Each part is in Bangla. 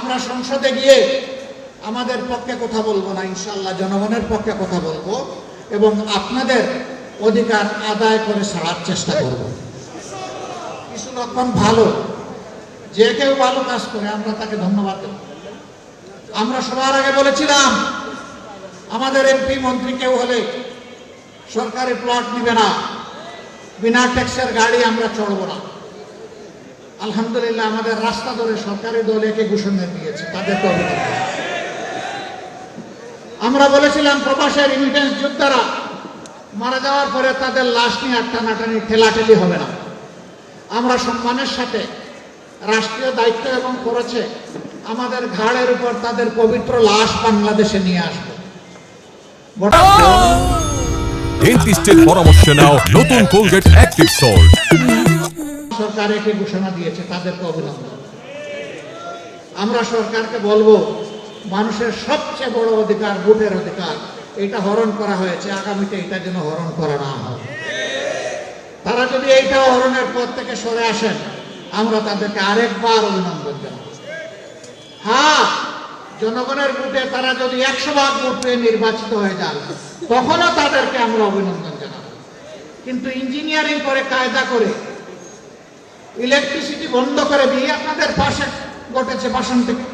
আমরা সংসদে গিয়ে আমাদের পক্ষে কথা বলবো না, ইনশাআল্লাহ জনগণের পক্ষে কথা বলবো এবং আপনাদের অধিকার আদায় করে ছাড়ার চেষ্টা করব। কিছু লক্ষণ ভালো, যে কেউ ভালো কাজ করে আমরা তাকে ধন্যবাদ দেব। আমরা সবার আগে বলেছিলাম আমাদের এমপি মন্ত্রী কেউ হলে সরকারি প্লট নিবে না, বিনা ট্যাক্সের গাড়ি আমরা চড়বো না। আলহামদুলিল্লাহ আমাদের রাস্তা ধরে সরকারি দল একে ঘোষণা দিয়েছে, তাদেরকে অভিনন্দন। আমরা বলেছিলাম প্রবাসের রিমিটেন্স যোদ্ধারা মারা যাওয়ার পরে তাদের লাশ নিয়ে টানাটানি ঠেলাঠেলি হবে না, আমরা সম্মানের সাথে রাষ্ট্রীয় দায়িত্ব এবং করেছে আমাদের ঘাড়ের উপর তাদের পবিত্র লাশ বাংলাদেশে নিয়ে আসবে। ডেন্টিস্টের পরামর্শ নাও নতুন কোলগেট অ্যাক্টিভ সল্ট। সরকার একে ঘোষণা দিয়েছে, তাদেরকে অভিনন্দন। আমরা সরকারকে বলবো মানুষের সবচেয়ে বড় অধিকার ভোটের অধিকার, এটা হরণ করা হয়েছে, আগামীতে এটা যেন হরণ করা না হয়। তারা যদি এইটা হরণের পথ থেকে সরে আসেন আমরা তাদেরকে আরেকবার অভিনন্দন জানাব। হ্যাঁ, জনগণের ভোটে তারা যদি 100% ভোট পেয়ে নির্বাচিত হয়ে যান তখনও তাদেরকে আমরা অভিনন্দন জানাব। কিন্তু ইঞ্জিনিয়ারিং করে, কায়দা করে, ইলেকট্রিসিটি বন্ধ করে দিয়ে আপনাদের পাশে ঘটেছে বাসন থেকে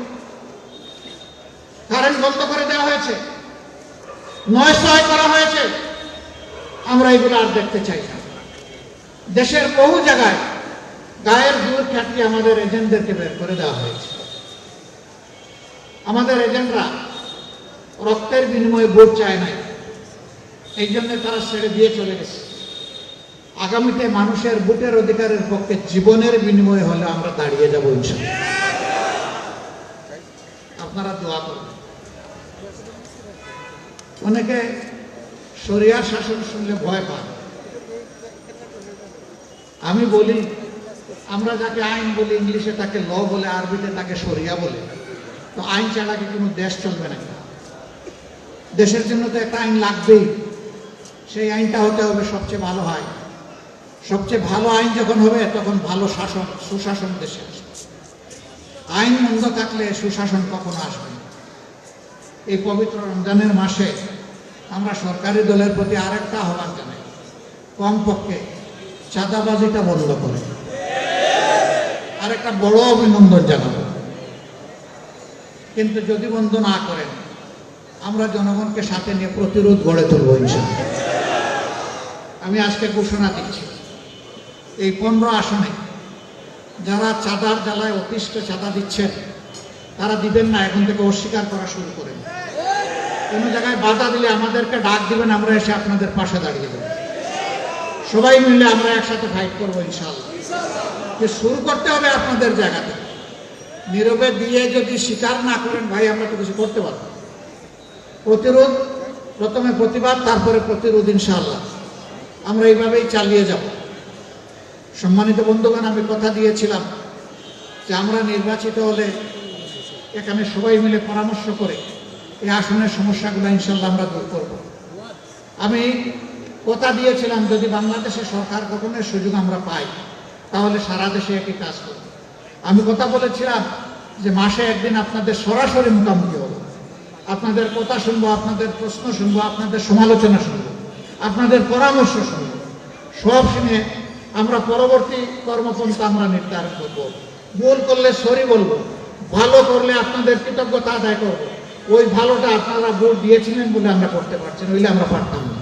কারেন্ট বন্ধ করে দেওয়া হয়েছে, নয় করা হয়েছে, আমরা এগুলো আর দেখতে চাই না। দেশের বহু জায়গায় গায়ের জোর খাটিয়ে আমাদের এজেন্টদেরকে বের করে দেওয়া হয়েছে। আমাদের এজেন্টরা রক্তের বিনিময়ে ভোট চায় নাই, এই জন্য তারা ছেড়ে দিয়ে চলে গেছে। আগামীতে মানুষের ভোটের অধিকারের পক্ষে জীবনের বিনিময়ে হলে আমরা দাঁড়িয়ে যাব ইনশাআল্লাহ। আপনারা দোয়া করবেন। অনেকে শরিয়ার শাসন শুনলে ভয় পান। আমি বলি আমরা যাকে আইন বলি, ইংলিশে তাকে ল বলে, আরবিতে তাকে শরিয়া বলে। তো আইন ছাড়া কি কোনো দেশ চলবে না? দেশের জন্য তো একটা আইন লাগবেই, সেই আইনটা হতে হবে সবচেয়ে ভালো হয়। সবচেয়ে ভালো আইন যখন হবে তখন ভালো শাসন, সুশাসন দেশে আসবে। আইন মন্দ থাকলে সুশাসন কখনো আসবে না। এই পবিত্র রমজানের মাসে আমরা সরকারি দলের প্রতি আরেকটা আহ্বান জানাই, কমপক্ষে চাঁদাবাজিটা বন্ধ করে। আরেকটা বড় অভিনন্দন জানাবো, কিন্তু যদি বন্ধ না করেন আমরা জনগণকে সাথে নিয়ে প্রতিরোধ গড়ে তুলব ইনশাআল্লাহ। আমি আজকে ঘোষণা দিচ্ছি, এই 15 আসনে যারা চাঁদার জ্বালায় অতিষ্ঠ চাঁদা দিচ্ছেন তারা দিবেন না, এখন থেকে অস্বীকার করা শুরু করেন। কোনো জায়গায় বাধা দিলে আমাদেরকে ডাক দিবেন, আমরা এসে আপনাদের পাশে দাঁড়িয়ে দেব। সবাই মিলে আমরা একসাথে ফাইট করবো ইনশাআল্লাহ। যে শুরু করতে হবে আপনাদের জায়গাতে, নীরবে দিয়ে যদি স্বীকার না করেন ভাই আমরা তো কিছু করতে পারবো। প্রতিরোধ, প্রথমে প্রতিবাদ, তারপরে প্রতিরোধ, ইনশাআল্লাহ আমরা এইভাবেই চালিয়ে যাব। সম্মানিত বন্ধুগণ, আমি কথা দিয়েছিলাম যে আমরা নির্বাচিত হলে এখানে সবাই মিলে পরামর্শ করে এই আসনের সমস্যাগুলো ইনশাআল্লাহ আমরা দূর করব। আমি কথা দিয়েছিলাম যদি বাংলাদেশে সরকার গঠনের সুযোগ আমরা পাই তাহলে সারা দেশে একই কাজ করব। আমি কথা বলেছিলাম যে মাসে একদিন আপনাদের সরাসরি মুখোমুখি হব, আপনাদের কথা শুনবো, আপনাদের প্রশ্ন শুনবো, আপনাদের সমালোচনা শুনবো, আপনাদের পরামর্শ শুনবো। সব শুনে আমরা পরবর্তী কর্মপন্থা আমরা নির্ধারণ করবো। ভুল করলে সরি বলবো, ভালো করলে আপনাদের কৃতজ্ঞতা আদায় করবো। ওই ভালোটা আপনারা ভোট দিয়েছিলেন বলে আমরা করতে পারছি, নইলে আমরা পারতাম না।